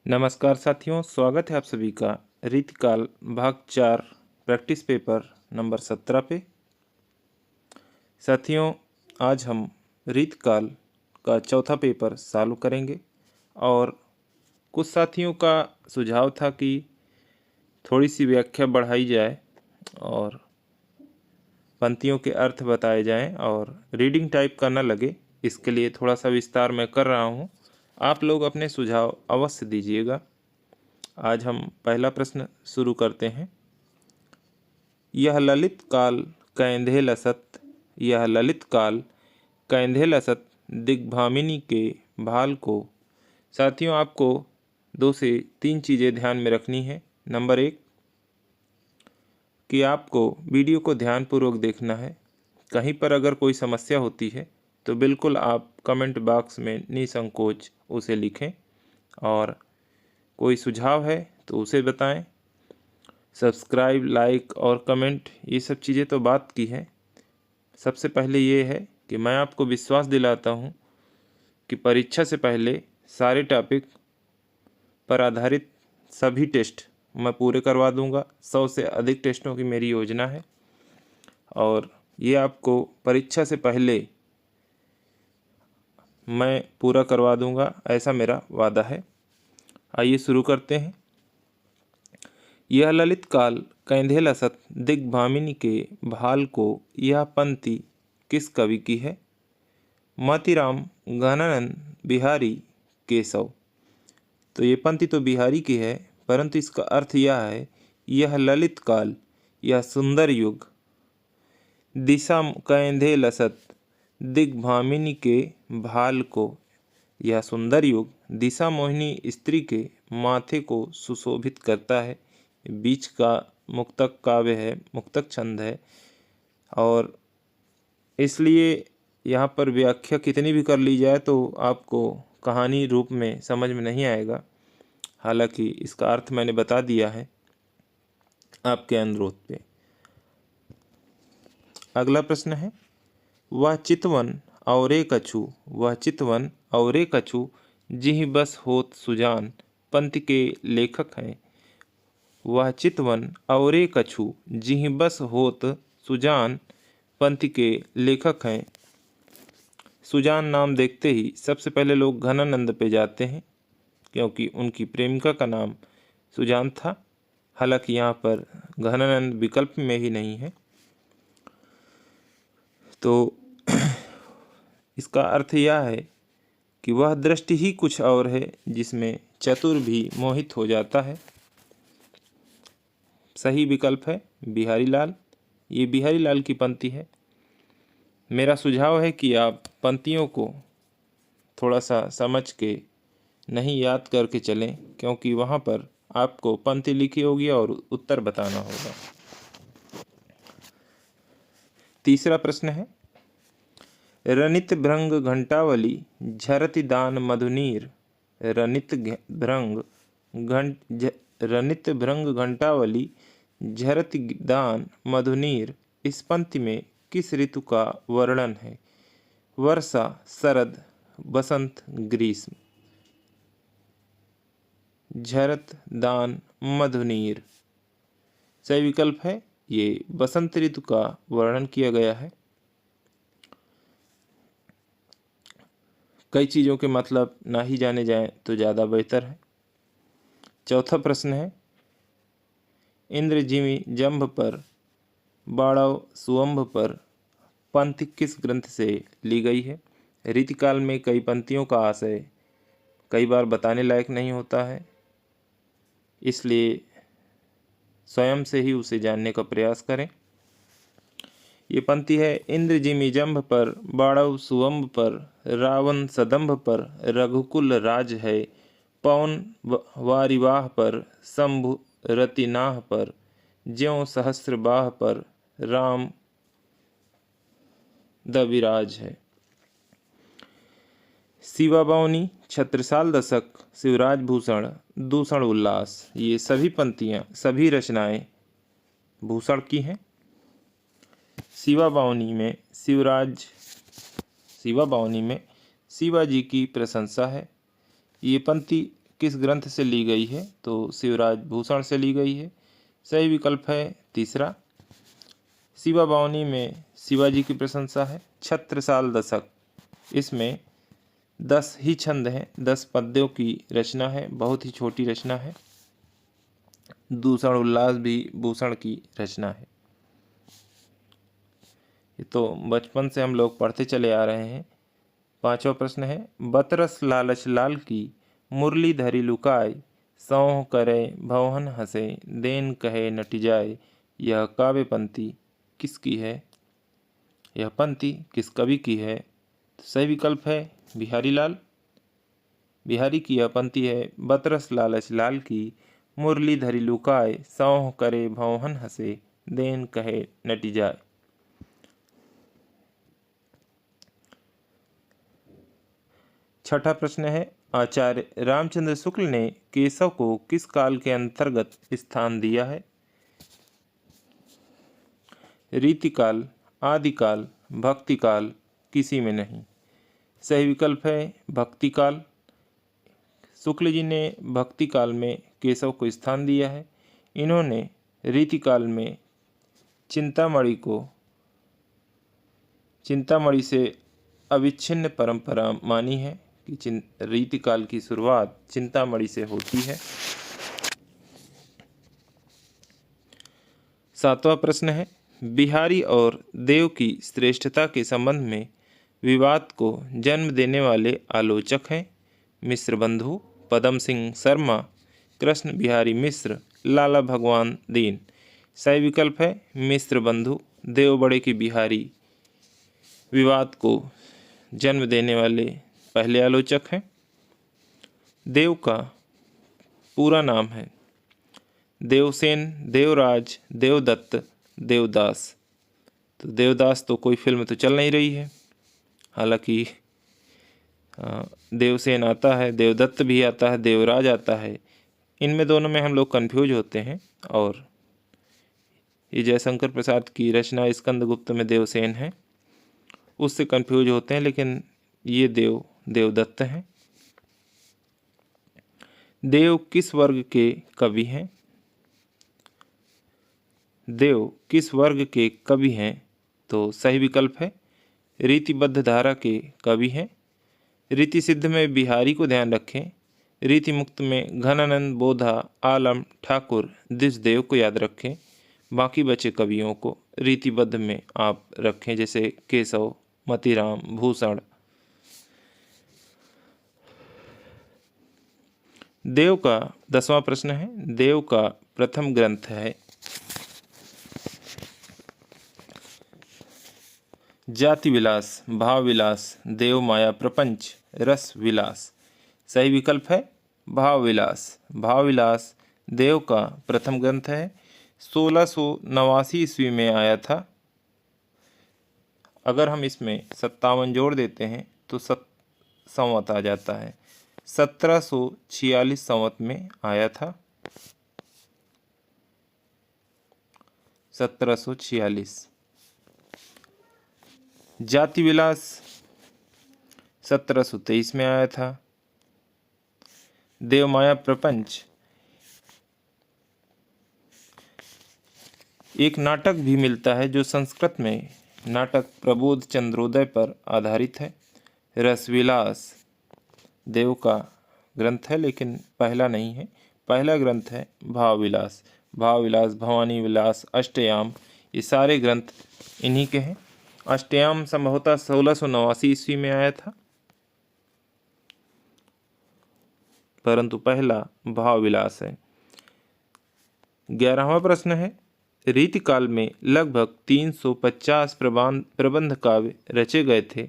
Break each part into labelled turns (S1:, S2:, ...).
S1: नमस्कार साथियों, स्वागत है आप सभी का रीतिकाल भाग 4 प्रैक्टिस पेपर नंबर 17 पे। साथियों, आज हम रीतिकाल का चौथा पेपर सॉल्व करेंगे और कुछ साथियों का सुझाव था कि थोड़ी सी व्याख्या बढ़ाई जाए और पंक्तियों के अर्थ बताए जाएं और रीडिंग टाइप का न लगे, इसके लिए थोड़ा सा विस्तार मैं कर रहा हूं। आप लोग अपने सुझाव अवश्य दीजिएगा। आज हम पहला प्रश्न शुरू करते हैं। यह ललित काल कैंधे लसत, यह ललित काल कैंधे लसत दिग्भामिनी के भाल को। साथियों, आपको 2 से 3 चीज़ें ध्यान में रखनी है। नंबर 1 कि आपको वीडियो को ध्यानपूर्वक देखना है। कहीं पर अगर कोई समस्या होती है तो बिल्कुल आप कमेंट बॉक्स में निसंकोच उसे लिखें और कोई सुझाव है तो उसे बताएं। सब्सक्राइब, लाइक और कमेंट, ये सब चीज़ें तो बात की है। सबसे पहले ये है कि मैं आपको विश्वास दिलाता हूँ कि परीक्षा से पहले सारे टॉपिक पर आधारित सभी टेस्ट मैं पूरे करवा दूंगा। 100 से अधिक टेस्टों की मेरी योजना है और ये आपको परीक्षा से पहले मैं पूरा करवा दूंगा, ऐसा मेरा वादा है। आइए शुरू करते हैं। यह ललित काल कैंधे लसत दिग्भामिनी के भाल को, यह पंक्ति किस कवि की है? मोतीराम गणानंद बिहारी केशव। तो ये पंक्ति तो बिहारी की है, परंतु इसका अर्थ यह है, यह ललित काल, यह सुंदर युग, दिशा कैंधे लसत दिग्भामिनी के भाल को, यह सुंदर युग दिशा मोहिनी स्त्री के माथे को सुशोभित करता है। बीच का मुक्तक काव्य है, मुक्तक छंद है और इसलिए यहाँ पर व्याख्या कितनी भी कर ली जाए तो आपको कहानी रूप में समझ में नहीं आएगा। हालांकि इसका अर्थ मैंने बता दिया है आपके अनुरोध पे। अगला प्रश्न है, वह चितवन औरे कछु, वह चितवन औरे कछु जिहि बस होत सुजान पंक्ति के लेखक हैं। वह चितवन औरे कछु जिहि बस होत सुजान पंक्ति के लेखक हैं। सुजान नाम देखते ही सबसे पहले लोग घनानंद पे जाते हैं, क्योंकि उनकी प्रेमिका का नाम सुजान था। हालांकि यहाँ पर घनानंद विकल्प में ही नहीं है। तो इसका अर्थ यह है कि वह दृष्टि ही कुछ और है जिसमें चतुर भी मोहित हो जाता है। सही विकल्प है बिहारी लाल। ये बिहारी लाल की पंक्ति है। मेरा सुझाव है कि आप पंक्तियों को थोड़ा सा समझ के नहीं याद करके चलें, क्योंकि वहाँ पर आपको पंक्ति लिखी होगी और उत्तर बताना होगा। तीसरा प्रश्न है, रनित भृंग घंटावली झरति दान मधुनीर। रनित भृंग घंटावली झरति दान मधुनीर इस पंक्ति में किस ऋतु का वर्णन है? वर्षा, शरद, बसंत, ग्रीष्म। झरत दान मधुनीर सही विकल्प है। ये बसंत ऋतु का वर्णन किया गया है। कई चीज़ों के मतलब ना ही जाने जाएं तो ज़्यादा बेहतर है। चौथा प्रश्न है, इंद्र जिमि जंभ पर बाड़व सुअंभ पर पंक्ति किस ग्रंथ से ली गई है? रीतिकाल में कई पंक्तियों का आशय कई बार बताने लायक नहीं होता है, इसलिए स्वयं से ही उसे जानने का प्रयास करें। ये पंक्ति है, इंद्र जिमि जंभ पर बाड़व सुअंभ पर रावण सदंभ पर रघुकुल राज है। पवन वारिवाह पर शंभु रतिनाह पर ज्यों सहस्र बाह पर राम दविराज है। शिवा बावनी, छत्रसाल दशक, शिवराज भूषण, दूषण उल्लास, ये सभी पंक्तियाँ, सभी रचनाएं भूषण की हैं। शिवा बावनी में शिवाजी की प्रशंसा है। ये पंक्ति किस ग्रंथ से ली गई है? तो शिवराज भूषण से ली गई है। सही विकल्प है तीसरा। शिवा बावनी में शिवाजी की प्रशंसा है। छत्रसाल दशक, इसमें 10 ही छंद हैं, 10 पद्यों की रचना है, बहुत ही छोटी रचना है। दूषण उल्लास भी भूषण की रचना है। ये तो बचपन से हम लोग पढ़ते चले आ रहे हैं। 5वां प्रश्न है, बतरस लालच लाल की मुरली धरी लुकाय, सौंह करे भवन हंसे, देन कहे नटी जाए। यह काव्य पंक्ति किसकी है? यह पंक्ति किस कवि की है? तो सही विकल्प है बिहारी लाल। बिहारी की यह पंक्ति है, बतरस लालच लाल की मुरली धरी लुकाय, सौंह करे भवन हंसे, देन कहे नटी जाए। छठा प्रश्न है, आचार्य रामचंद्र शुक्ल ने केशव को किस काल के अंतर्गत स्थान दिया है? रीतिकाल, आदिकाल, भक्तिकाल, किसी में नहीं। सही विकल्प है भक्तिकाल। शुक्ल जी ने भक्तिकाल में केशव को स्थान दिया है। इन्होंने रीतिकाल में चिंतामणि से अविच्छिन्न परंपरा मानी है कि रीतिकाल की शुरुआत चिंतामणि से होती है। 7वां प्रश्न है, बिहारी और देव की श्रेष्ठता के संबंध में विवाद को जन्म देने वाले आलोचक हैं? मिश्र बंधु, पदम सिंह शर्मा, कृष्ण बिहारी मिश्र, लाला भगवान दीन। सही विकल्प है मिश्र बंधु। देव बड़े की बिहारी विवाद को जन्म देने वाले पहले आलोचक हैं। देव का पूरा नाम है देवसेन, देवराज, देवदत्त, देवदास। तो देवदास तो कोई फिल्म तो चल नहीं रही है, हालांकि देवसेन आता है, देवदत्त भी आता है, देवराज आता है। इनमें दोनों में हम लोग कंफ्यूज होते हैं। और ये जयशंकर प्रसाद की रचना स्कंदगुप्त में देवसेन है, उससे कंफ्यूज होते हैं, लेकिन ये देवदत्त हैं। देव किस वर्ग के कवि हैं? देव किस वर्ग के कवि हैं? तो सही विकल्प है रीतिबद्ध धारा के कवि हैं। रीति सिद्ध में बिहारी को ध्यान रखें। रीति मुक्त में घनानंद, बोधा, आलम, ठाकुर, दिशदेव को याद रखें। बाकी बचे कवियों को रीतिबद्ध में आप रखें, जैसे केशव, मतीराम, भूषण। देव का 10वां प्रश्न है, देव का प्रथम ग्रंथ है जाति विलास, भाव विलास, देव माया प्रपंच, रस विलास। सही विकल्प है भाव विलास। भाव विलास देव का प्रथम ग्रंथ है। 1689 ईस्वी में आया था। अगर हम इसमें 57 जोड़ देते हैं तो संवत आ जाता है। 1746 संवत में आया था। 1746। जाति विलास 1723 में आया था। देवमाया प्रपंच एक नाटक भी मिलता है जो संस्कृत में नाटक प्रबोध चंद्रोदय पर आधारित है। रसविलास देव का ग्रंथ है, लेकिन पहला नहीं है। पहला ग्रंथ है भाव विलास। भाव विलास, भवानी विलास, अष्टयाम, ये सारे ग्रंथ इन्हीं के हैं। अष्टयाम संभवतः 1689 ईस्वी में आया था, परंतु पहला भाव विलास है। 11वां प्रश्न है, रीतिकाल में लगभग 350 प्रबंध काव्य रचे गए थे,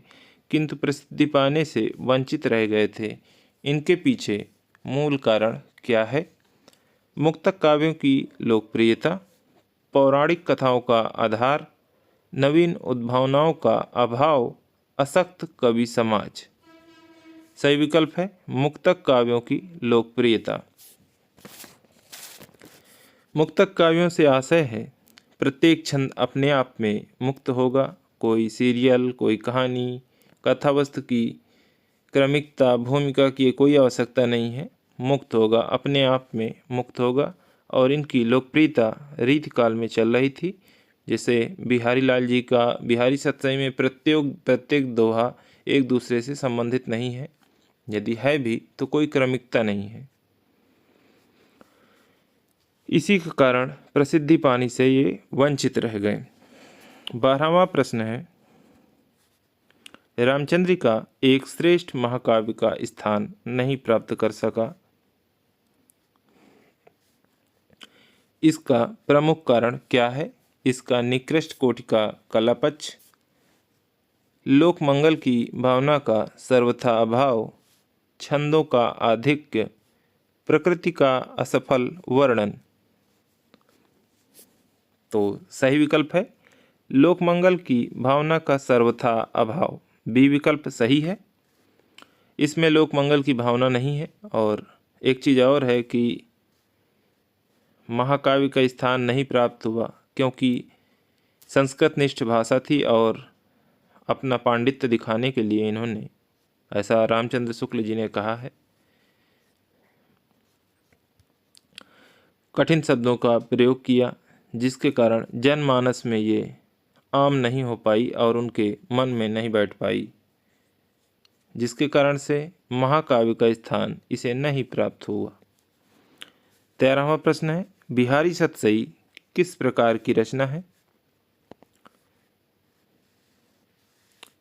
S1: किंतु प्रसिद्धि पाने से वंचित रह गए थे। इनके पीछे मूल कारण क्या है? मुक्तक काव्यों की लोकप्रियता, पौराणिक कथाओं का आधार, नवीन उद्भावनाओं का अभाव, असक्त कवि समाज। सही विकल्प है मुक्तक काव्यों की लोकप्रियता। मुक्तक काव्यों से आशय है प्रत्येक छंद अपने आप में मुक्त होगा। कोई सीरियल, कोई कहानी, कथावस्तु की क्रमिकता, भूमिका की कोई आवश्यकता नहीं है। मुक्त होगा, अपने आप में मुक्त होगा। और इनकी लोकप्रियता रीतिकाल में चल रही थी। जैसे बिहारी लाल जी का बिहारी सत्सई में प्रत्येक दोहा एक दूसरे से संबंधित नहीं है, यदि है भी तो कोई क्रमिकता नहीं है। इसी के कारण प्रसिद्धि पाने से ये वंचित रह गए। 12वां प्रश्न है, रामचंद्रिका एक श्रेष्ठ महाकाव्य का स्थान नहीं प्राप्त कर सका, इसका प्रमुख कारण क्या है? इसका निकृष्ट कोटि का कलापक्ष, लोक मंगल की भावना का सर्वथा अभाव, छंदों का आधिक्य, प्रकृति का असफल वर्णन। तो सही विकल्प है लोकमंगल की भावना का सर्वथा अभाव। बी विकल्प सही है, इसमें लोकमंगल की भावना नहीं है। और एक चीज़ और है कि महाकाव्य का स्थान नहीं प्राप्त हुआ क्योंकि संस्कृत निष्ठ भाषा थी और अपना पांडित्य दिखाने के लिए इन्होंने, ऐसा रामचंद्र शुक्ल जी ने कहा है, कठिन शब्दों का प्रयोग किया, जिसके कारण जनमानस में ये आम नहीं हो पाई और उनके मन में नहीं बैठ पाई, जिसके कारण से महाकाव्य का स्थान इसे नहीं प्राप्त हुआ। 13वां प्रश्न है, बिहारी सतसई किस प्रकार की रचना है?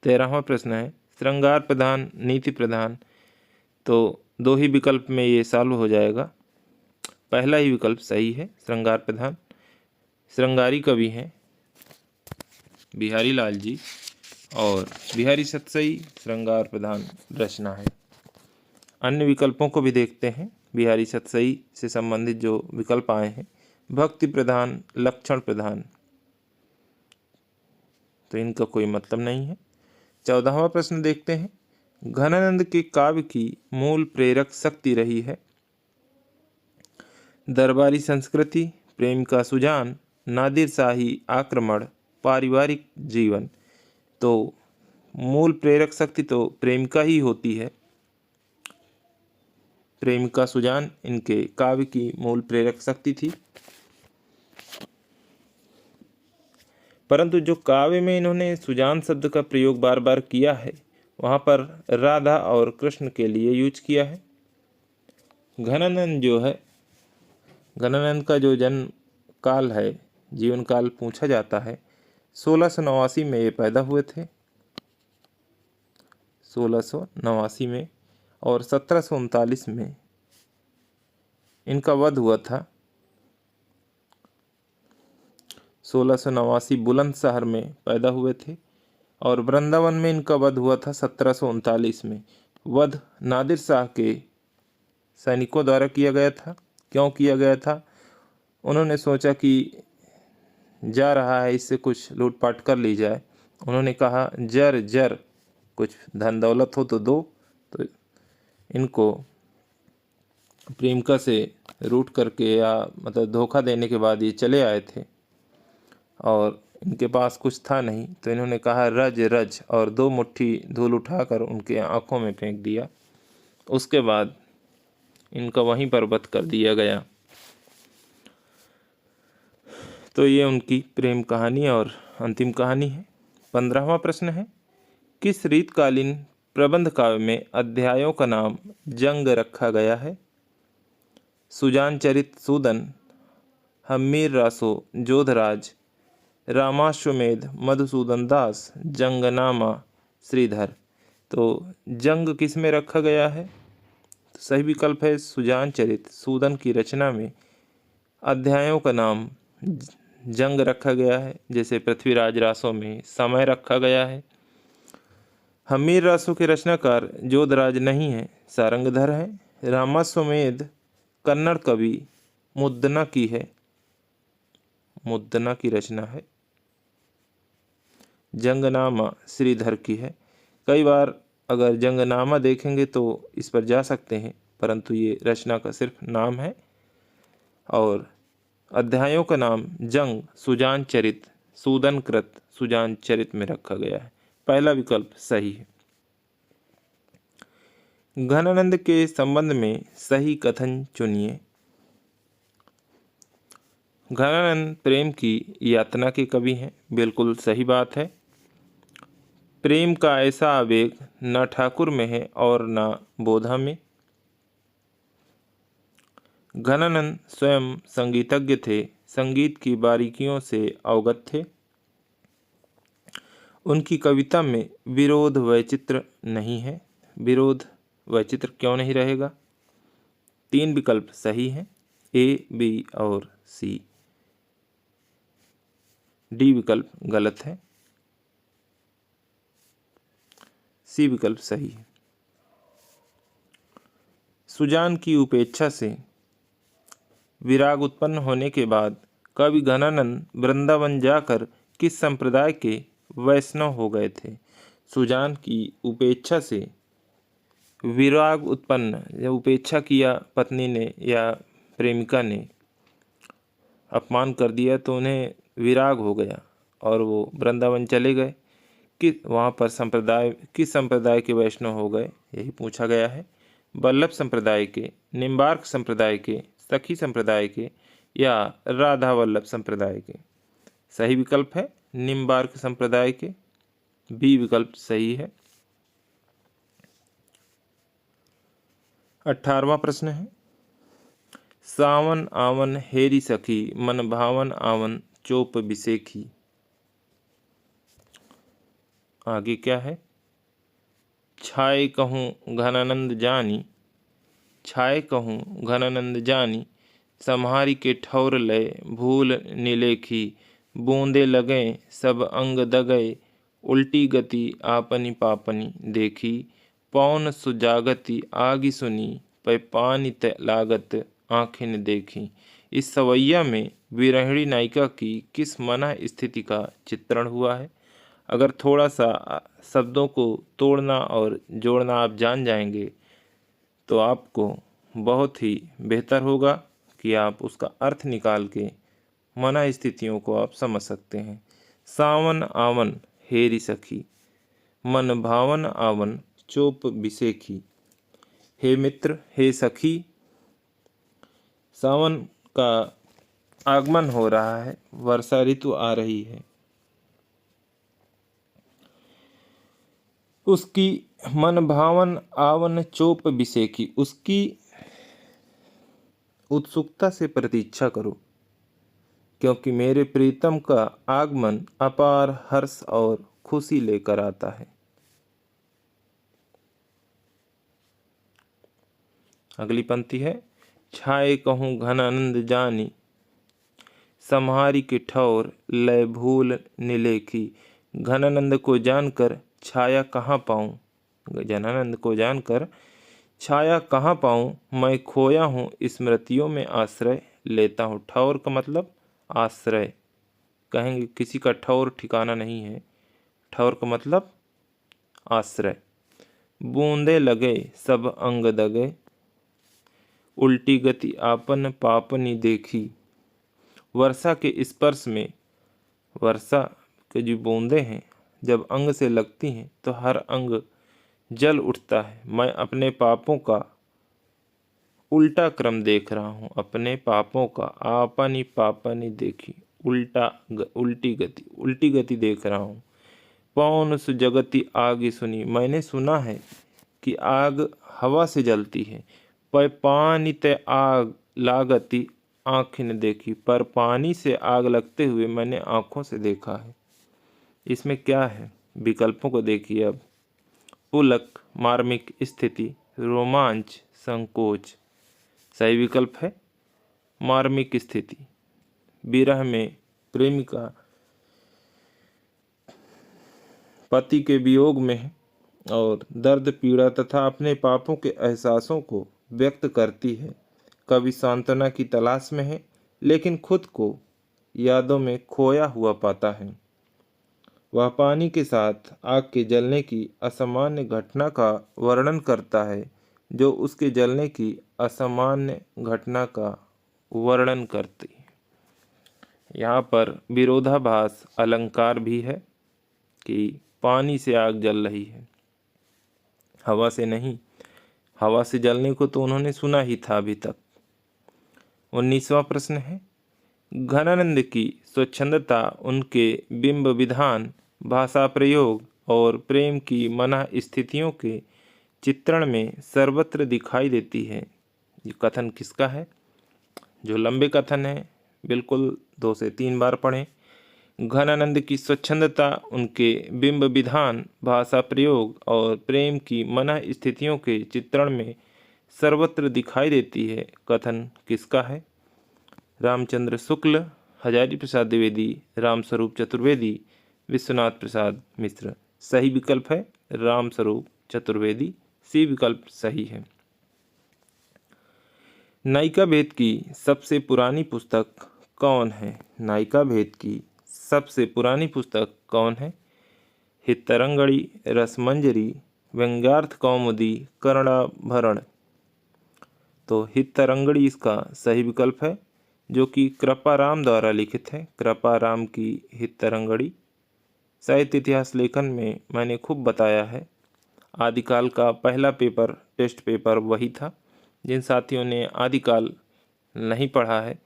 S1: 13वां प्रश्न है, श्रृंगार प्रधान, नीति प्रधान। तो दो ही विकल्प में ये सॉल्व हो जाएगा। पहला ही विकल्प सही है, श्रृंगार प्रधान। श्रृंगारी कवि हैं बिहारी लाल जी और बिहारी सतसई श्रृंगार प्रधान रचना है। अन्य विकल्पों को भी देखते हैं। बिहारी सतसई से संबंधित जो विकल्प आए हैं, भक्ति प्रधान, लक्षण प्रधान, तो इनका कोई मतलब नहीं है। 14वां प्रश्न देखते हैं, घनानंद के काव्य की मूल प्रेरक शक्ति रही है? दरबारी संस्कृति, प्रेम का सुजान, नादिर शाही आक्रमण, पारिवारिक जीवन। तो मूल प्रेरक शक्ति तो प्रेम का ही होती है। प्रेम का सुजान इनके काव्य की मूल प्रेरक शक्ति थी। परंतु जो काव्य में इन्होंने सुजान शब्द का प्रयोग बार बार किया है, वहाँ पर राधा और कृष्ण के लिए यूज किया है। घनानंद जो है, घनानंद का जो जन्म काल है, जीवन काल पूछा जाता है, 1689 में ये पैदा हुए थे, 1689 में, और 1739 में इनका वध हुआ था। 1689 बुलंदशहर में पैदा हुए थे और वृंदावन में इनका वध हुआ था 1739 में। वध नादिर शाह के सैनिकों द्वारा किया गया था। क्यों किया गया था? उन्होंने सोचा कि जा रहा है, इससे कुछ लूटपाट कर ली जाए। उन्होंने कहा जर जर कुछ धन दौलत हो तो दो। तो इनको प्रेमका से रूट करके या मतलब धोखा देने के बाद ये चले आए थे और इनके पास कुछ था नहीं, तो इन्होंने कहा रज रज, और 2 मुट्ठी धूल उठाकर उनके आंखों में फेंक दिया। उसके बाद इनका वहीं पर वध कर दिया गया। तो ये उनकी प्रेम कहानी और अंतिम कहानी है। 15वां प्रश्न है, किस रीतकालीन प्रबंध काव्य में अध्यायों का नाम जंग रखा गया है? सुजान चरित सूदन, हम्मीर रासो जोधराज, रामाश्वमेध मधुसूदन दास, जंगनामा श्रीधर। तो जंग किस में रखा गया है? तो सही विकल्प है सुजान चरित सूदन की रचना में अध्यायों का नाम जंग रखा गया है। जैसे पृथ्वीराज रासों में समय रखा गया है। हम्मीर रासों के रचनाकार जोधराज नहीं है, सारंगधर है। रामाश्वमेध कन्नड़ कवि मुद्दना की है, मुद्दना की रचना है। जंगनामा श्रीधर की है। कई बार अगर जंगनामा देखेंगे तो इस पर जा सकते हैं, परंतु ये रचना का सिर्फ नाम है। और अध्यायों का नाम जंग सुजान चरित सूदन कृत सुजान चरित में रखा गया है। पहला विकल्प सही है। घनानंद के संबंध में सही कथन चुनिए। घनानंद प्रेम की यातना के कवि हैं, बिल्कुल सही बात है। प्रेम का ऐसा आवेग न ठाकुर में है और न बोधा में। घनानंद स्वयं संगीतज्ञ थे, संगीत की बारीकियों से अवगत थे। उनकी कविता में विरोध वैचित्र नहीं है। विरोध वैचित्र क्यों नहीं रहेगा? 3 विकल्प सही हैं, ए, बी और सी। डी विकल्प गलत है, सी विकल्प सही है। सुजान की उपेक्षा से विराग उत्पन्न होने के बाद कवि घनानंद वृंदावन जाकर किस संप्रदाय के वैष्णव हो गए थे? सुजान की उपेक्षा से विराग उत्पन्न, जब उपेक्षा किया पत्नी ने या प्रेमिका ने, अपमान कर दिया तो उन्हें विराग हो गया और वो वृंदावन चले गए। वहाँ पर किस संप्रदाय के वैष्णव हो गए, यही पूछा गया है। वल्लभ संप्रदाय के, निम्बार्क संप्रदाय के, सखी संप्रदाय के या राधा वल्लभ संप्रदाय के? सही विकल्प है निम्बार्क संप्रदाय के, बी विकल्प सही है। 18वां प्रश्न है, सावन आवन हेरी सखी मन भावन आवन चोप बिसेखी। आगे क्या है? छाए कहूँ घनानंद जानी, छाए कहूँ घनानंद जानी, सम्हारी के ठौर लय भूल निलेखी, बूंदे लगे सब अंग दगए, उल्टी गति आपनी पापनी देखी, पौन सुजागति आगी सुनी, पै पानी त लागत आँखें न देखी। इस सवैया में विरहिणी नायिका की किस मना स्थिति का चित्रण हुआ है? अगर थोड़ा सा शब्दों को तोड़ना और जोड़ना आप जान जाएंगे तो आपको बहुत ही बेहतर होगा कि आप उसका अर्थ निकाल के मना स्थितियों को आप समझ सकते हैं। सावन आवन हेरी सखी, मन भावन आवन चोप बिसेखी। हे मित्र, हे सखी, सावन का आगमन हो रहा है, वर्षा ऋतु आ रही है। उसकी मन भावन आवन चोप बिसेखी, उसकी उत्सुकता से प्रतीक्षा करो, क्योंकि मेरे प्रीतम का आगमन अपार हर्ष और खुशी लेकर आता है। अगली पंक्ति है, छाए कहूँ घनानंद जानी, सम्हारी के ठौर लय भूल निलेखी। घनानंद को जानकर छाया कहाँ पाऊँ, घनानंद को जानकर छाया कहाँ पाऊँ, मैं खोया हूँ स्मृतियों में आश्रय लेता हूँ। ठौर का मतलब आश्रय, कहेंगे किसी का ठौर ठिकाना नहीं है, ठौर का मतलब आश्रय। बूंदे लगे सब अंग दगे, उल्टी गति आपन पापनी देखी। वर्षा के स्पर्श में, वर्षा के जो बूंदे हैं जब अंग से लगती हैं तो हर अंग जल उठता है। मैं अपने पापों का उल्टा क्रम देख रहा हूँ, अपने पापों का आपनी पापनी देखी, उल्टी गति देख रहा हूँ। पौन सुजगति आग सुनी, मैंने सुना है कि आग हवा से जलती है। पर पानी ते आग लागती आँखें ने देखी, पर पानी से आग लगते हुए मैंने आँखों से देखा है। इसमें क्या है? विकल्पों को देखिए अब। पुलक, मार्मिक स्थिति, रोमांच, संकोच। सही विकल्प है मार्मिक स्थिति। विरह में प्रेमिका पति के वियोग में है और दर्द, पीड़ा तथा अपने पापों के एहसासों को व्यक्त करती है। कवि सांत्वना की तलाश में है, लेकिन खुद को यादों में खोया हुआ पाता है। वह पानी के साथ आग के जलने की असामान्य घटना का वर्णन करता है, जो उसके जलने की असामान्य घटना का वर्णन करती है। यहाँ पर विरोधाभास अलंकार भी है कि पानी से आग जल रही है, हवा से नहीं। हवा से जलने को तो उन्होंने सुना ही था अभी तक। 19वां प्रश्न है, घनानंद की स्वच्छंदता उनके बिंब विधान, भाषा प्रयोग और प्रेम की मना स्थितियों के चित्रण में सर्वत्र दिखाई देती है। ये कथन किसका है? जो लंबे कथन है बिल्कुल 2 से 3 बार पढ़ें। घनानंद की स्वच्छंदता उनके बिंब विधान, भाषा प्रयोग और प्रेम की मना स्थितियों के चित्रण में सर्वत्र दिखाई देती है। कथन किसका है? रामचंद्र शुक्ल, हजारी प्रसाद द्विवेदी, रामस्वरूप चतुर्वेदी, विश्वनाथ प्रसाद मिश्र। सही विकल्प है रामस्वरूप चतुर्वेदी। सी विकल्प सही है। नायिका भेद की सबसे पुरानी पुस्तक कौन है? नायिका भेद की सबसे पुरानी पुस्तक कौन है? हितरंगड़ी, रसमंजरी, व्यंग्यार्थ कौमुदी, कर्णाभरण। तो हितरंगड़ी इसका सही विकल्प है, जो कि कृपाराम द्वारा लिखित है। कृपाराम की हितरंगड़ी। साहित्य इतिहास लेखन में मैंने खूब बताया है, आदिकाल का पहला पेपर, टेस्ट पेपर वही था। जिन साथियों ने आदिकाल नहीं पढ़ा है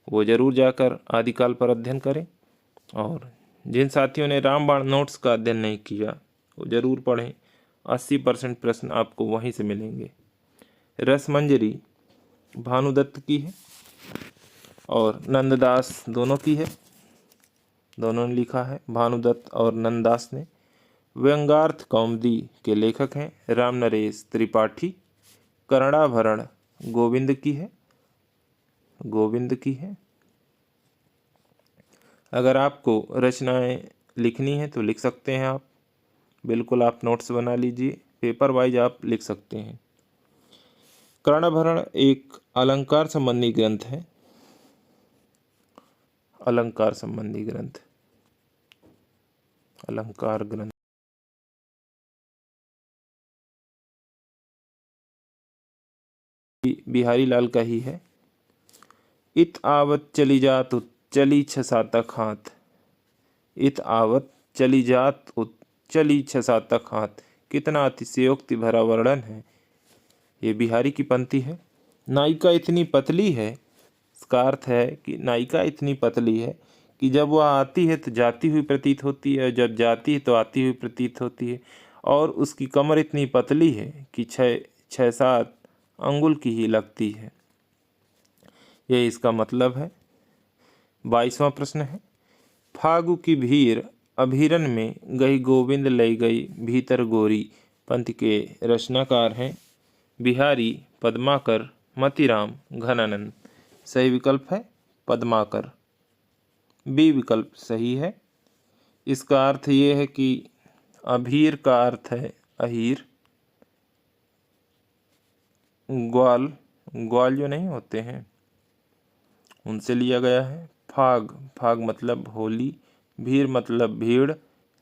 S1: वो ज़रूर जाकर आदिकाल पर अध्ययन करें, और जिन साथियों ने रामबाण नोट्स का अध्ययन नहीं किया वो ज़रूर पढ़ें। 80% प्रश्न आपको वहीं से मिलेंगे। रसमंजरी भानुदत्त की है और नंददास दोनों की है, दोनों ने लिखा है, भानुदत्त और नंददास ने। व्यंग्यार्थ कौमुदी के लेखक हैं राम नरेश त्रिपाठी। कर्णाभरण गोविंद की है, गोविंद की है। अगर आपको रचनाएं लिखनी है तो लिख सकते हैं आप, बिल्कुल आप नोट्स बना लीजिए, पेपर वाइज आप लिख सकते हैं। कर्णाभरण एक अलंकार संबंधी ग्रंथ है, अलंकार संबंधी ग्रंथ, अलंकार ग्रंथ। बिहारी लाल का ही है। इत आवत चली जात चली छसातक हाथ। इत आवत चली जात चली छसातक हाथ। कितना अतिशयोक्ति भरा वर्णन है। ये बिहारी की पंक्ति है। नायिका इतनी पतली है, इसका अर्थ है कि नायिका इतनी पतली है कि जब वह आती है तो जाती हुई प्रतीत होती है, और जब जाती है तो आती हुई प्रतीत होती है, और उसकी कमर इतनी पतली है कि 6-7 अंगुल की ही लगती है। ये इसका मतलब है। 22वां प्रश्न है, फागु की भीर अभीरन में गई गोविंद लई गई भीतर गोरी। पंथ के रचनाकार हैं बिहारी, पद्माकर, मतीराम, घनानंद। सही विकल्प है पद्माकर। बी विकल्प सही है। इसका अर्थ ये है कि अभीर का अर्थ है अहीर, ग्वाल, ग्वाल जो नहीं होते हैं उनसे लिया गया है। फाग, फाग मतलब होली, भीड़ मतलब भीड़,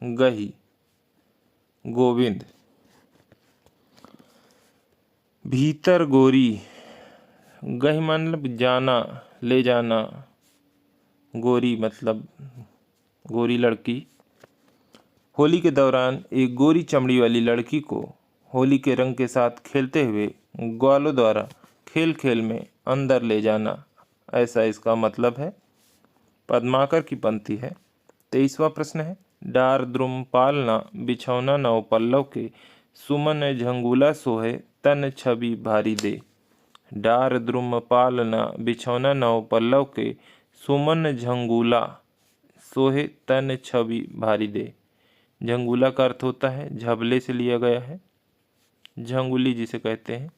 S1: गही गोविंद। भीतर गोरी, गही मतलब जाना, ले जाना, गोरी मतलब गोरी लड़की। होली के दौरान एक गोरी चमड़ी वाली लड़की को होली के रंग के साथ खेलते हुए ग्वालों द्वारा खेल खेल में अंदर ले जाना, ऐसा इसका मतलब है। पद्माकर की पंक्ति है। 23वां प्रश्न है, डार द्रुम पालना बिछौना नव पल्लव के सुमन झंगूला सोहे तन छवि भारी दे। डार द्रुम पालना बिछौना नव पल्लव के सुमन झंगूला सोहे तन छवि भारी दे। झंगूला का अर्थ होता है झबले से लिया गया है, झंगुली जिसे कहते हैं,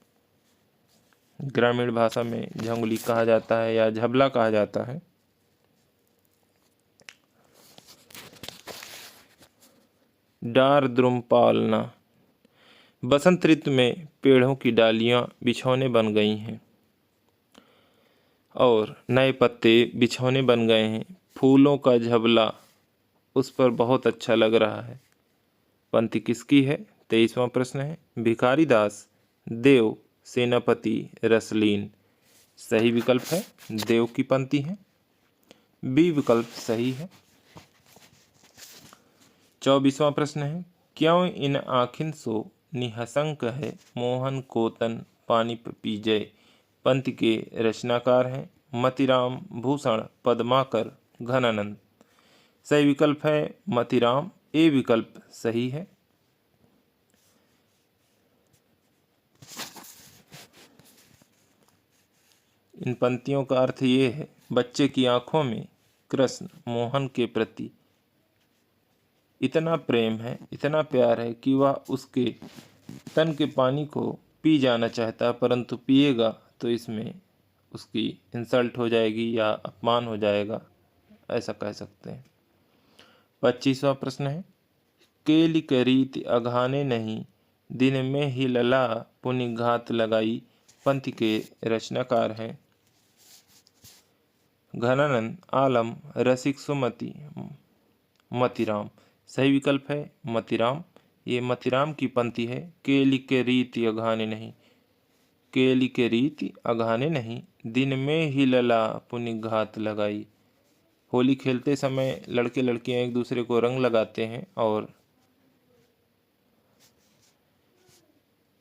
S1: ग्रामीण भाषा में झंगुली कहा जाता है या झबला कहा जाता है। डार द्रुम पालना, बसंत ऋतु में पेड़ों की डालियां बिछौने बन गई हैं और नए पत्ते बिछौने बन गए हैं। फूलों का झबला उस पर बहुत अच्छा लग रहा है। पंक्ति किसकी है? 23वां प्रश्न है। भिखारी दास, देव, सेनापति, रसलीन। सही विकल्प है देव की पंक्ति है। बी विकल्प सही है। 24वां प्रश्न है, क्यों इन आखिन सो निहसंक है, मोहन को तन पानी पीजय। पंथ के रचनाकार हैं मतिराम भूषण पद्माकर घनानंद। सही विकल्प है मतिराम, ए विकल्प सही है। इन पंक्तियों का अर्थ ये है, बच्चे की आंखों में कृष्ण मोहन के प्रति इतना प्रेम है, इतना प्यार है कि वह उसके तन के पानी को पी जाना चाहता है, परंतु पिएगा तो इसमें उसकी इंसल्ट हो जाएगी या अपमान हो जाएगा, ऐसा कह सकते हैं। 25वां प्रश्न है, केली करीति अघाने नहीं, दिन में ही लला पुनि घात लगाई। पंथ के रचनाकार हैं घनानंद, आलम, रसिक, सुमति, मतिराम। सही विकल्प है मतिराम, ये मतिराम की पंक्ति है। केली के रीति अघाने नहीं, केली के रीति अघाने नहीं, दिन में ही लला पुनि घात लगाई। होली खेलते समय लड़के लड़कियां एक दूसरे को रंग लगाते हैं और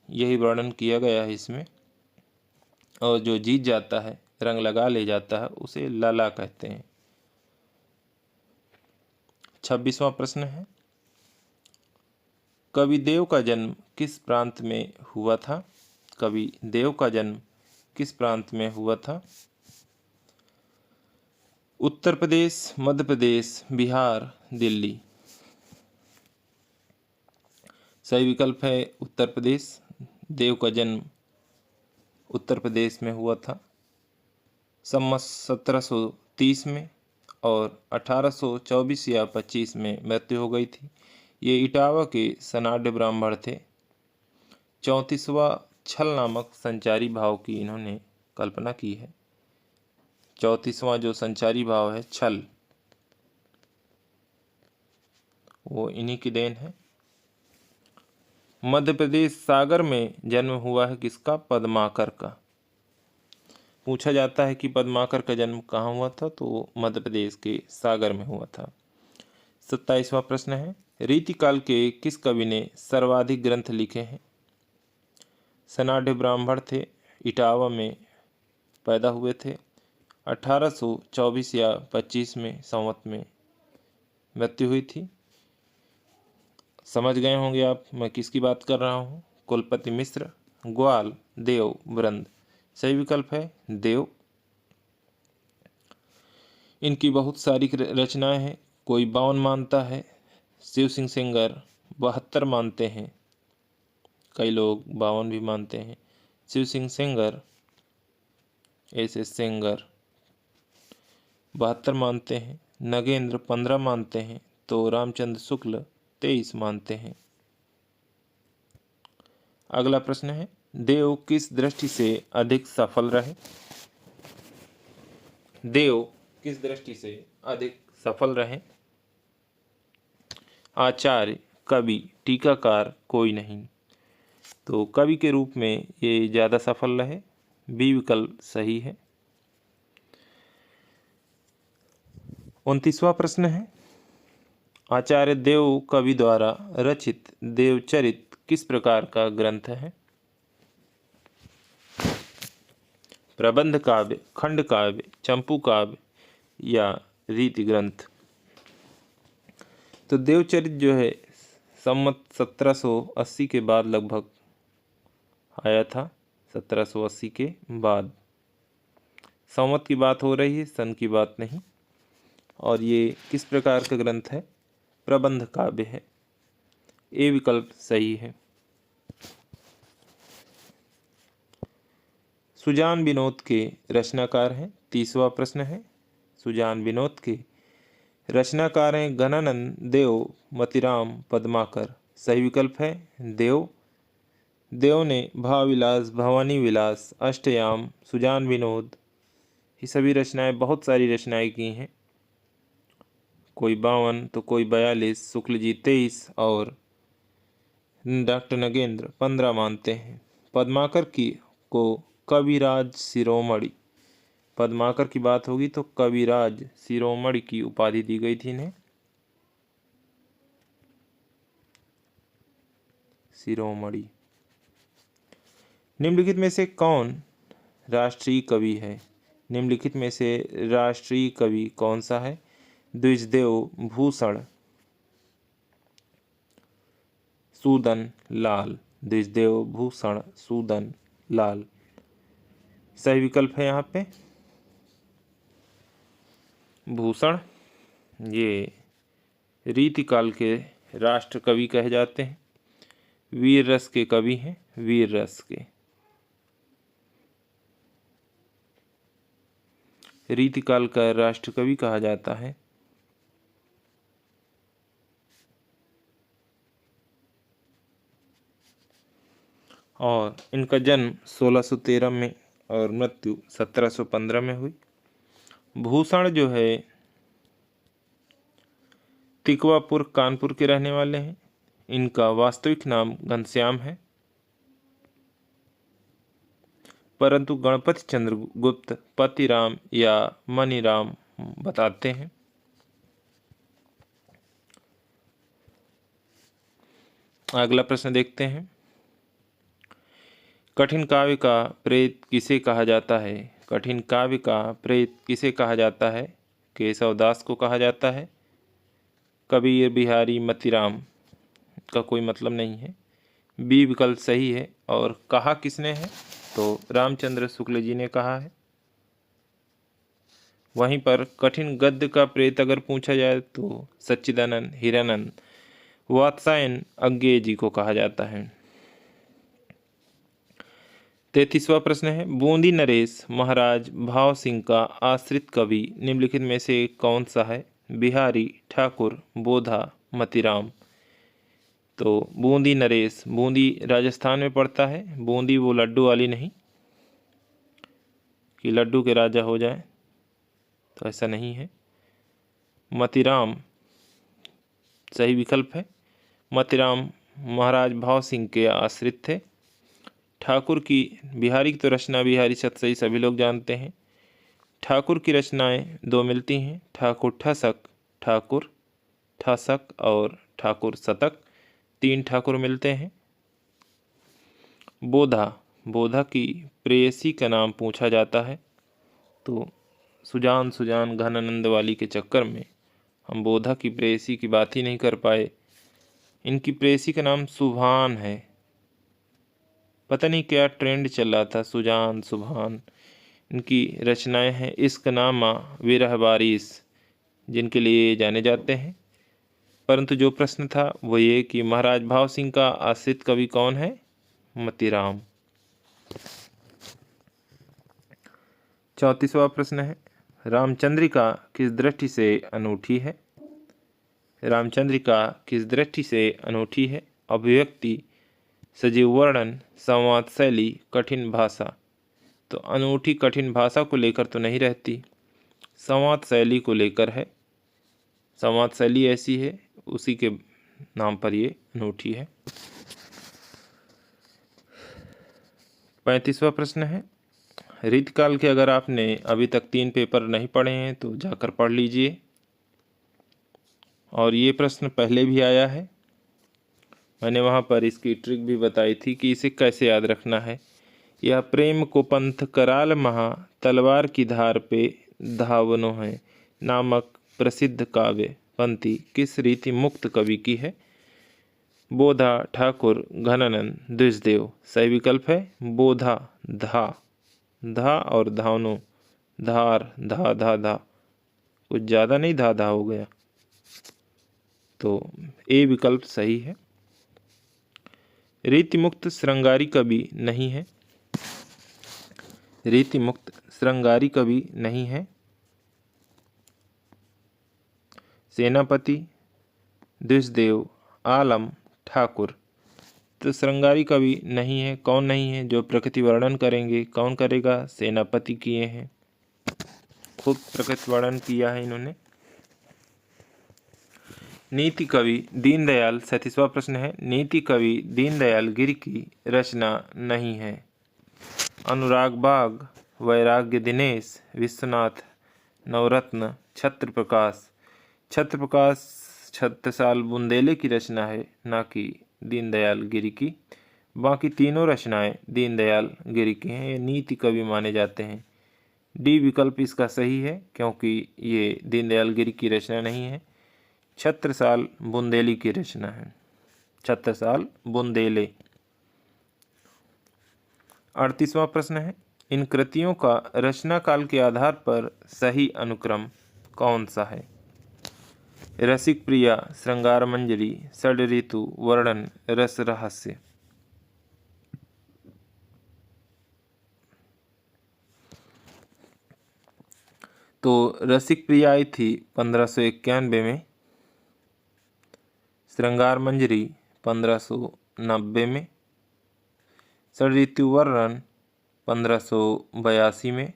S1: यही वर्णन किया गया है इसमें। और जो जीत जाता है, रंग लगा ले जाता है, उसे लाला कहते हैं। 26वां प्रश्न है, कवि देव का जन्म किस प्रांत में हुआ था? कवि देव का जन्म किस प्रांत में हुआ था? उत्तर प्रदेश, मध्य प्रदेश, बिहार, दिल्ली। सही विकल्प है उत्तर प्रदेश। देव का जन्म उत्तर प्रदेश में हुआ था। संवत 1730 में और 1824 या 25 में मृत्यु हो गई थी। ये इटावा के सनाढ़ ब्राह्मण थे। 34वां छल नामक संचारी भाव की इन्होंने कल्पना की है। 34वां जो संचारी भाव है छल, वो इन्हीं की देन है। मध्य प्रदेश सागर में जन्म हुआ है किसका? पद्माकर का। पूछा जाता है कि पद्माकर का जन्म कहाँ हुआ था, तो मध्य प्रदेश के सागर में हुआ था। 27वां प्रश्न है, रीतिकाल के किस कवि ने सर्वाधिक ग्रंथ लिखे हैं? सनाढ़ ब्राह्मण थे, इटावा में पैदा हुए थे। 1824 या 25 में संवत में मृत्यु हुई थी। समझ गए होंगे आप मैं किसकी बात कर रहा हूँ। कुलपति मिश्र, ग्वाल, देव, वृंद। सही विकल्प है देव। इनकी बहुत सारी रचनाएं हैं। कोई 52 मानता है, शिव सिंह सेंगर 72 मानते हैं, कई लोग 52 भी मानते हैं। शिव सिंह सेंगर, एस सेंगर 72 मानते हैं, नगेंद्र 15 मानते हैं, तो रामचंद्र शुक्ल 23 मानते हैं। अगला प्रश्न है, देव किस दृष्टि से अधिक सफल रहे? देव किस दृष्टि से अधिक सफल रहे? आचार्य, कवि, टीकाकार, कोई नहीं। तो कवि के रूप में ये ज़्यादा सफल रहे, बी विकल्प सही है। 29वां प्रश्न है, आचार्य देव कवि द्वारा रचित देवचरित किस प्रकार का ग्रंथ है? प्रबंध काव्य, खंड काव्य, चंपू काव्य या रीति ग्रंथ? तो देवचरित जो है संवत 1780 के बाद लगभग आया था। 1780 के बाद, संवत की बात हो रही है, सन की बात नहीं। और ये किस प्रकार का ग्रंथ है? प्रबंध काव्य है, ए विकल्प सही है। सुजान विनोद के रचनाकार हैं। 30वां प्रश्न है, सुजान विनोद के रचनाकार हैं घनानंद, देव, मतिराम, पद्माकर। सही विकल्प है देव। देव ने भावविलास, भवानी विलास, अष्टयाम, सुजान विनोद, ये सभी रचनाएं, बहुत सारी रचनाएं की हैं। कोई 52 तो कोई 42, शुक्ल जी 23 और डॉक्टर नगेंद्र 15 मानते हैं। पद्माकर की को कविराज शिरोमणि, पद्माकर की बात होगी तो कविराज शिरोमणि की उपाधि दी गई थी इन्हें। शिरोमणि। निम्नलिखित में से कौन राष्ट्रीय कवि है? निम्नलिखित में से राष्ट्रीय कवि कौन सा है? द्विजदेव भूषण सूदन लाल। द्विजदेव भूषण सूदन लाल सही विकल्प है यहाँ पे भूषण। ये रीतिकाल के राष्ट्र कवि कहे जाते हैं, वीर रस के कवि हैं, वीर रस के। रीतिकाल का राष्ट्र कवि कहा जाता है। और इनका जन्म 1613 में और मृत्यु 1715 में हुई। भूषण जो है तिकवापुर कानपुर के रहने वाले हैं। इनका वास्तविक नाम घनश्याम है, परंतु गणपति चंद्रगुप्त पतिराम या मनीराम बताते हैं। अगला प्रश्न देखते हैं। कठिन काव्य का प्रेत किसे कहा जाता है? कठिन काव्य का प्रेत किसे कहा जाता है? केशवदास को कहा जाता है। कबीर बिहारी मतीराम का कोई मतलब नहीं है। बी विकल्प सही है। और कहा किसने है? तो रामचंद्र शुक्ल जी ने कहा है। वहीं पर कठिन गद्य का प्रेत अगर पूछा जाए तो सच्चिदानंद हीरानंद वात्सायन अज्ञेय जी को कहा जाता है। 33वां प्रश्न है। बूंदी नरेश महाराज भाव सिंह का आश्रित कवि निम्नलिखित में से कौन सा है? बिहारी, ठाकुर, बोधा, मतीराम। तो बूंदी नरेश, बूंदी राजस्थान में पड़ता है। बूंदी वो लड्डू वाली नहीं कि लड्डू के राजा हो जाए, तो ऐसा नहीं है। मतीराम सही विकल्प है। मतीराम महाराज भाव सिंह के आश्रित थे। ठाकुर की, बिहारी की तो रचना बिहारी सतसई सभी लोग जानते हैं। ठाकुर की रचनाएं दो मिलती हैं, ठाकुर ठासक और ठाकुर शतक, 3 ठाकुर मिलते हैं। बोधा की प्रेयसी का नाम पूछा जाता है, तो सुजान घनानंद वाली के चक्कर में हम बोधा की प्रेयसी की बात ही नहीं कर पाए। इनकी प्रेयसी का नाम सुभान है। पता नहीं क्या ट्रेंड चल रहा था, सुभान। इनकी रचनाएं हैं इश्क नामा, विरह बारिश, जिनके लिए जाने जाते हैं। परंतु जो प्रश्न था वो ये कि महाराज भाव सिंह का आश्रित कवि कौन है? मतीराम। 34वां प्रश्न है। रामचंद्रिका किस दृष्टि से अनूठी है? रामचंद्रिका किस दृष्टि से अनूठी है? अभिव्यक्ति, सजीव वर्णन, संवाद शैली, कठिन भाषा। तो अनूठी कठिन भाषा को लेकर तो नहीं रहती, संवाद शैली को लेकर है। संवाद शैली ऐसी है, उसी के नाम पर ये अनूठी है। 35वां प्रश्न है। रीतिकाल के अगर आपने अभी तक 3 पेपर नहीं पढ़े हैं तो जाकर पढ़ लीजिए। और ये प्रश्न पहले भी आया है, मैंने वहाँ पर इसकी ट्रिक भी बताई थी कि इसे कैसे याद रखना है। यह प्रेम को पंथ कराल महा, तलवार की धार पे धावनो है नामक प्रसिद्ध काव्य पंक्ति किस रीति मुक्त कवि की है? बोधा, ठाकुर, घनानंद, द्विजदेव। सही विकल्प है बोधा। धा और धावनो, धार, धा कुछ ज़्यादा नहीं, धा हो गया, तो ए विकल्प सही है। रीतिमुक्त श्रृंगारी कवि नहीं है। रीतिमुक्त श्रृंगारी कवि नहीं है। सेनापति, द्विजदेव, आलम, ठाकुर। तो श्रृंगारी कवि नहीं है। कौन नहीं है? जो प्रकृति वर्णन करेंगे। कौन करेगा? सेनापति किए हैं, खुद प्रकृति वर्णन किया है इन्होंने। नीति कवि दीनदयाल, 37वां प्रश्न है। नीति कवि दीनदयाल गिरि की रचना नहीं है। अनुराग बाग, वैराग्य दिनेश, विश्वनाथ, नवरत्न, छत्रप्रकाश। छत्रप्रकाश छत्रसाल बुंदेले की रचना है, ना कि दीनदयाल गिरि की। बाकी तीनों रचनाएं दीनदयाल गिरि की हैं, ये नीति कवि माने जाते हैं। डी विकल्प इसका सही है क्योंकि ये दीनदयाल गिरि की रचना नहीं है, छत्रसाल बुंदेली की रचना है, छत्रसाल बुंदेले। 38वां प्रश्न है, इन कृतियों का रचना काल के आधार पर सही अनुक्रम कौन सा है? रसिक प्रिया, श्रृंगार मंजरी, षड ऋतु, वर्णन, रस रहस्य। तो रसिक प्रिया आई थी 1591 में, श्रृंगार मंजरी 1590 में, षड ऋतु वर्णन 1582 में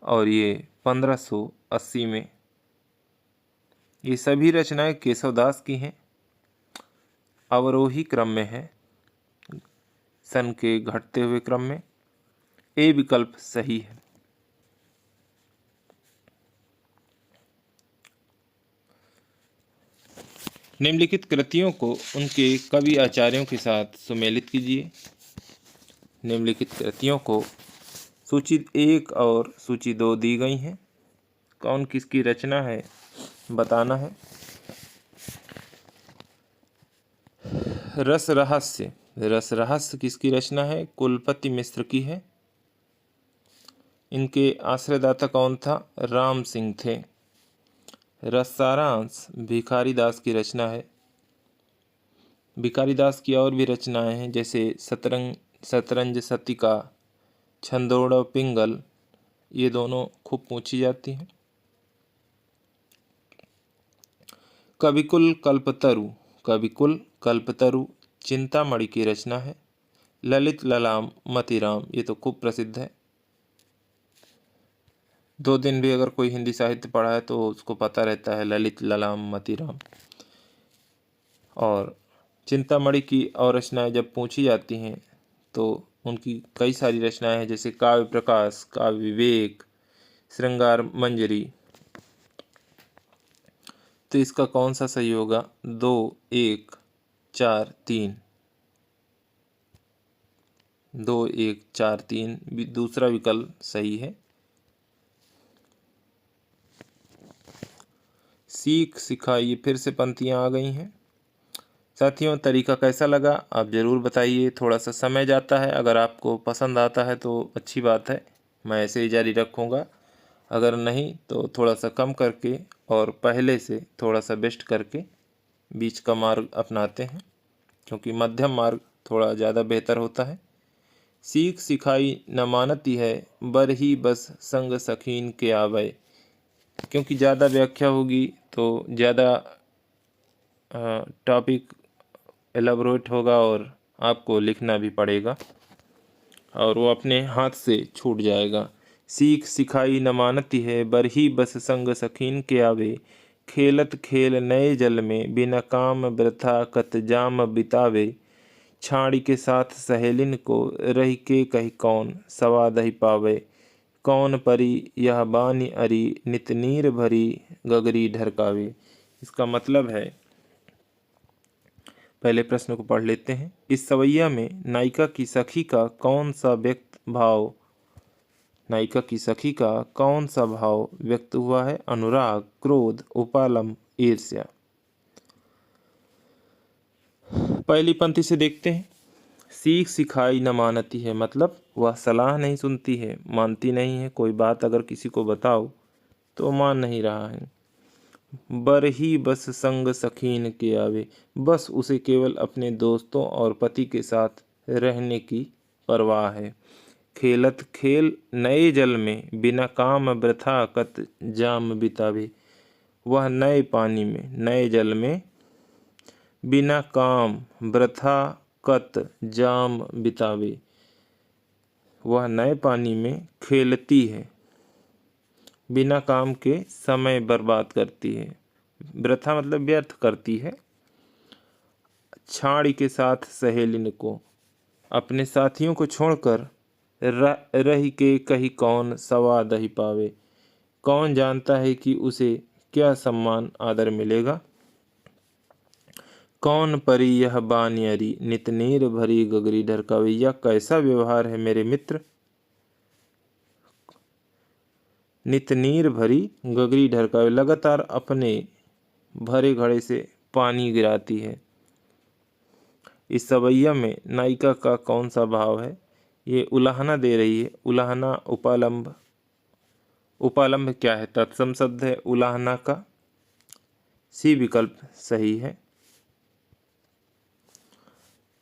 S1: और ये 1580 में। ये सभी रचनाएं केशवदास की हैं, अवरोही क्रम में है, सन के घटते हुए क्रम में। ए विकल्प सही है। निम्नलिखित कृतियों को उनके कवि आचार्यों के साथ सुमेलित कीजिए। निम्नलिखित कृतियों को सूची 1 और सूची 2 दी गई हैं, कौन किसकी रचना है बताना है। रस रहस्य, रस रहस्य किसकी रचना है? कुलपति मिश्र की है। इनके आश्रयदाता कौन था? राम सिंह थे। रसारांश भिखारी दास की रचना है। भिखारी दास की और भी रचनाएं हैं जैसे शतरंज शतिका, छंदोड़ पिंगल, ये दोनों खूब पूछी जाती हैं। कविकुल कल्पतरु, कविकुल कल्पतरु चिंतामणि की रचना है। ललित ललाम मतिराम, ये तो खूब प्रसिद्ध है। 2 दिन भी अगर कोई हिंदी साहित्य पढ़ा है तो उसको पता रहता है ललित ललाम मतिराम। और चिंतामणि की और रचनाएं जब पूछी जाती हैं तो उनकी कई सारी रचनाएं हैं जैसे काव्य प्रकाश, काव्य विवेक, श्रृंगार मंजरी। तो इसका कौन सा सही होगा? 2, 1, 4, 3। 2, 1, 4, 3 दूसरा विकल्प सही है। सीख सिखाइए, फिर से पंक्तियां आ गई हैं। साथियों, तरीका कैसा लगा आप ज़रूर बताइए। थोड़ा सा समय जाता है, अगर आपको पसंद आता है तो अच्छी बात है, मैं ऐसे ही जारी रखूँगा। अगर नहीं तो थोड़ा सा कम करके और पहले से थोड़ा सा बेस्ट करके बीच का मार्ग अपनाते हैं, क्योंकि मध्यम मार्ग थोड़ा ज़्यादा बेहतर होता है। सीख सिखाई न मानती है, बर ही बस संग सखीन के आवे। क्योंकि ज़्यादा व्याख्या होगी तो ज़्यादा टॉपिक एलाबोरेट होगा और आपको लिखना भी पड़ेगा और वो अपने हाथ से छूट जाएगा। सीख सिखाई न मानती है, बर ही बस संग सखीन के आवे। खेलत खेल नए जल में, बिना काम वृथा कत जाम बितावे। छाड़ी के साथ सहेलिन को, रही के कही कौन सवाद ही पावे। कौन परी यह बानी अरी, नित नीर भरी गगरी ढरकावे। इसका मतलब है, पहले प्रश्न को पढ़ लेते हैं। इस सवैया में नायिका की सखी का कौन सा व्यक्त भाव, नायिका की सखी का कौन सा भाव व्यक्त हुआ है? अनुराग, क्रोध, उपालम, ईर्ष्या। पहली पंक्ति से देखते हैं। सीख सिखाई न मानती है, मतलब वह सलाह नहीं सुनती है, मानती नहीं है। कोई बात अगर किसी को बताओ तो मान नहीं रहा है। बर ही बस संग सखीन के आवे, बस उसे केवल अपने दोस्तों और पति के साथ रहने की परवाह है। खेलत खेल नए जल में, बिना काम वृथा कत जाम बितावे। वह नए पानी में, नए जल में बिना काम वृथा कत जाम बितावे। वह नए पानी में खेलती है, बिना काम के समय बर्बाद करती है। वृथा मतलब व्यर्थ करती है। छाड़ी के साथ सहेलिन को, अपने साथियों को छोड़कर रही के कहीं कौन सवाद ही पावे। कौन जानता है कि उसे क्या सम्मान आदर मिलेगा। कौन परी यह बानियरी, नित नीर भरी गगरी ढरकावे। यह कैसा व्यवहार है मेरे मित्र, नित नीर भरी गगरी ढरकावे, लगातार अपने भरे घड़े से पानी गिराती है। इस सवैया में नायिका का कौन सा भाव है? ये उलाहना दे रही है। उलाहना उपालंब, उपालंब क्या है? तत्सम शब्द है उलाहना का। सी विकल्प सही है।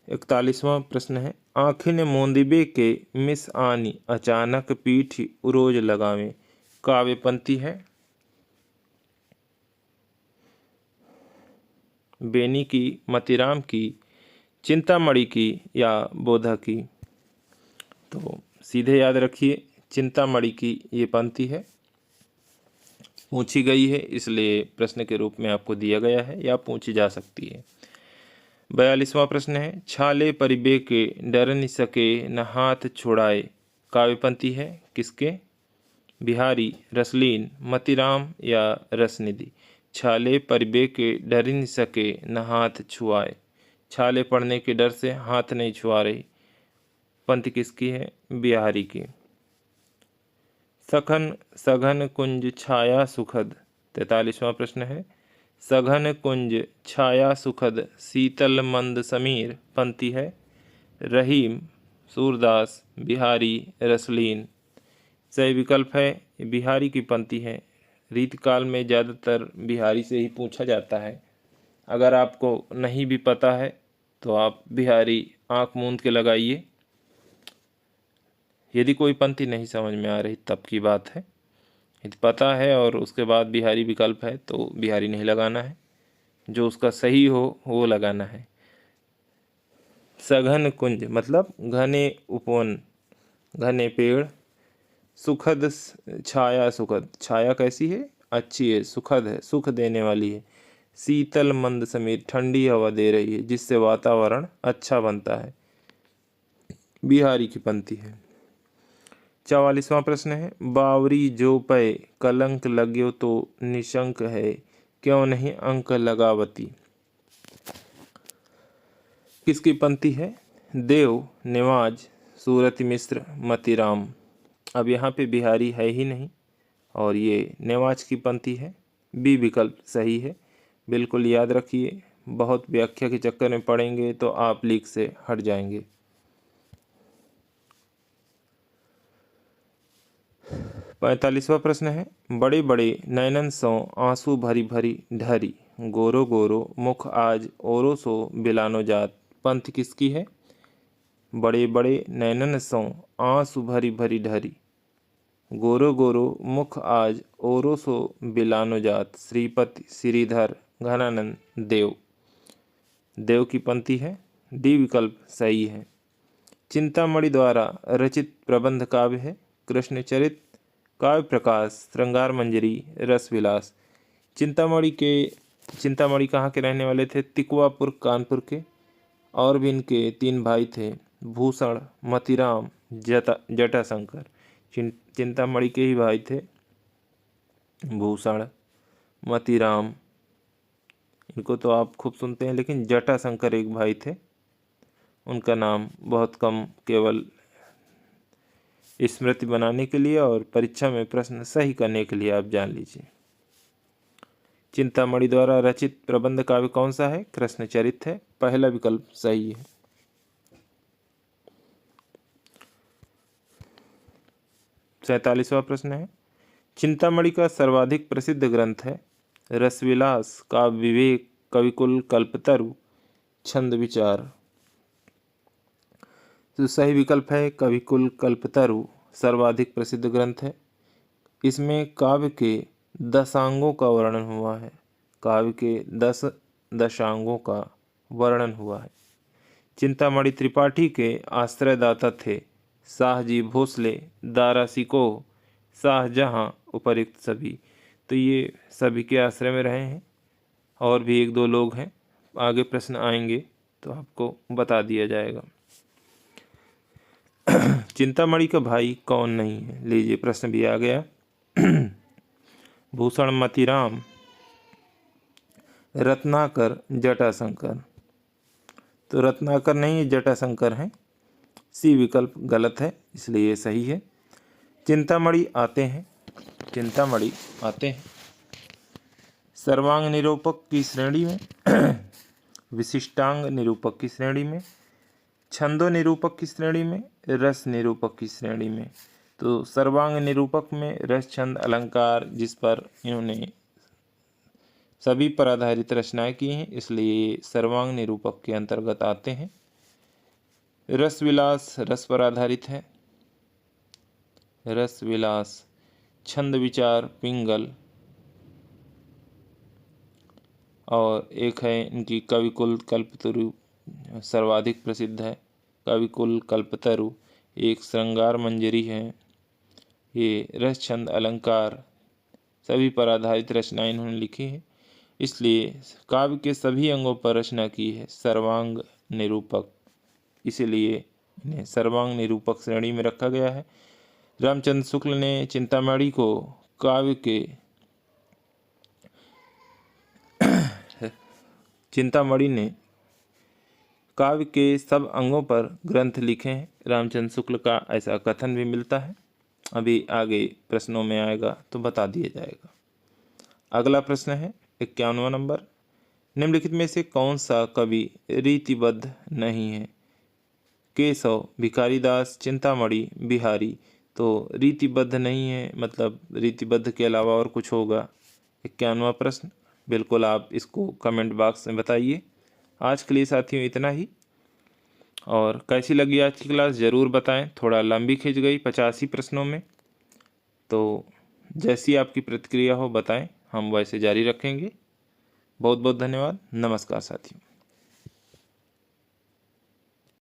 S1: 41वां प्रश्न है, आखिन मोंदिबे के मिस आनी, अचानक पीठ उरोज लगावे। काव्य पंक्ति है। बेनी की, मतीराम की, चिंतामणि की या बोधा की? तो सीधे याद रखिए चिंतामणि की ये पंक्ति है, पूछी गई है इसलिए प्रश्न के रूप में आपको दिया गया है या पूछी जा सकती है। 42वां प्रश्न है, छाले परिबे के डर न सके न हाथ छुड़ाए। काव्य पंक्ति है किसके? बिहारी, रसलीन, मतीराम या रसनिधि। छाले परिबे के डर न सके न हाथ छुआए। छाले पड़ने के डर से हाथ नहीं छुआ रही। पंक्ति किसकी है? बिहारी की। सघन सघन कुंज छाया सुखद। 43वां प्रश्न है, सघन कुंज छाया सुखद शीतल मंद समीर। पंक्ति है रहीम, सूरदास, बिहारी, रसलीन। सही विकल्प है बिहारी की पंक्ति है। रीतकाल में ज़्यादातर बिहारी से ही पूछा जाता है। अगर आपको नहीं भी पता है तो आप बिहारी आंख मूंद के लगाइए। यदि कोई पंक्ति नहीं समझ में आ रही तब की बात है। यदि पता है और उसके बाद बिहारी विकल्प है तो बिहारी नहीं लगाना है, जो उसका सही हो वो लगाना है। सघन कुंज मतलब घने उपवन, घने पेड़। सुखद छाया, सुखद छाया कैसी है? अच्छी है, सुखद है, सुख देने वाली है। शीतल मंद समीर ठंडी हवा दे रही है जिससे वातावरण अच्छा बनता है। बिहारी की पंक्ति है। 44वां प्रश्न है, बावरी जो पै कलंक लाग्यो तो निशंक है, क्यों नहीं अंक लगावती। किसकी पंक्ति है? देव, नेवाज, सूरति मिश्र, मतीराम। अब यहाँ पे बिहारी है ही नहीं और ये नेवाज की पंक्ति है। बी विकल्प सही है। बिल्कुल याद रखिए, बहुत व्याख्या के चक्कर में पड़ेंगे तो आप लीक से हट जाएंगे। 45वां प्रश्न है, बड़े बड़े नैनन सो आंसू भरी भरी ढरी, गोरो गोरो मुख आज ओरो सो बिलानो जात। पंथ किसकी है? बड़े बड़े नैनन सो आंसू भरी भरी ढरी, गोरो गोरो मुख आज ओरो सो बिलानो जात। श्रीपति, श्रीधर, घनानंद, देव। देव की पंक्ति है। डी विकल्प सही है। चिंतामणि द्वारा रचित प्रबंध काव्य है कृष्णचरित, काव्य प्रकाश, श्रृंगार मंजरी, रसविलास। चिंतामणि कहाँ के रहने वाले थे? तिकुवापुर, कानपुर के। और भी इनके 3 भाई थे, भूषण, मतीराम, जटाशंकर। चिंतामणि के ही भाई थे भूषण, मतीराम, इनको तो आप खूब सुनते हैं, लेकिन जटाशंकर एक भाई थे, उनका नाम बहुत कम, केवल स्मृति बनाने के लिए और परीक्षा में प्रश्न सही करने के लिए आप जान लीजिए। चिंतामणि द्वारा रचित प्रबंध काव्य कौन सा है? कृष्णचरित है। पहला विकल्प सही है। 47वां प्रश्न है, चिंतामणि का सर्वाधिक प्रसिद्ध ग्रंथ है रसविलास, काव्य विवेक, कविकुल, कल्पतरु, छंद विचार। तो सही विकल्प है कविकुल कल्पतरु सर्वाधिक प्रसिद्ध ग्रंथ है। इसमें काव्य के दशांगों का वर्णन हुआ है। काव्य के 10 दशांगों का वर्णन हुआ है। चिंतामणि त्रिपाठी के आश्रयदाता थे शाहजी भोसले, दारा सिकोह, शाहजहां, उपरिक्त सभी। तो ये सभी के आश्रय में रहे हैं। और भी 1-2 लोग हैं, आगे प्रश्न आएंगे तो आपको बता दिया जाएगा। चिंतामणि का भाई कौन नहीं है? लीजिए प्रश्न भी आ गया। भूषण, मतीराम, रत्नाकर जटाशंकर। तो रत्नाकर नहीं, ये जटाशंकर हैं। सी विकल्प गलत है, इसलिए ये सही है। चिंतामणि आते हैं, चिंतामणि आते हैं सर्वांग निरूपक की श्रेणी में, विशिष्टांग निरूपक की श्रेणी में, छंदो निरूपक की श्रेणी में, रस निरूपक की श्रेणी में। तो सर्वांग निरूपक में रस, छंद, अलंकार, जिस पर इन्होंने सभी पर आधारित रचनाएं की हैं, इसलिए सर्वांग निरूपक के अंतर्गत आते हैं। रस विलास रस पर आधारित है, रस विलास। छंद विचार पिंगल, और एक है इनकी कविकुल कल्पतरु, सर्वाधिक प्रसिद्ध है कविकुल कल्पतरु। एक श्रृंगार मंजरी है। ये रस, छंद, अलंकार सभी पर आधारित रचनाएं इन्होंने लिखी है, इसलिए काव्य के सभी अंगों पर रचना की है, सर्वांग निरूपक, इसीलिए इन्हें सर्वांग निरूपक श्रेणी में रखा गया है। रामचंद्र शुक्ल ने चिंतामणि को काव्य के चिंतामणि ने काव्य के सब अंगों पर ग्रंथ लिखे हैं। रामचंद्र शुक्ल का ऐसा कथन भी मिलता है, अभी आगे प्रश्नों में आएगा तो बता दिया जाएगा। अगला प्रश्न है 51वां नंबर। निम्नलिखित में से कौन सा कवि रीतिबद्ध नहीं है? केशव, भिखारीदास, चिंतामणि, बिहारी। तो रीतिबद्ध नहीं है मतलब रीतिबद्ध के अलावा और कुछ होगा। 51वां प्रश्न, बिल्कुल आप इसको कमेंट बॉक्स में बताइए। आज के लिए साथियों इतना ही, और कैसी लगी आज की क्लास ज़रूर बताएं। थोड़ा लंबी खिंच गई 85 प्रश्नों में, तो जैसी आपकी प्रतिक्रिया हो बताएं, हम वैसे जारी रखेंगे। बहुत बहुत धन्यवाद। नमस्कार साथियों।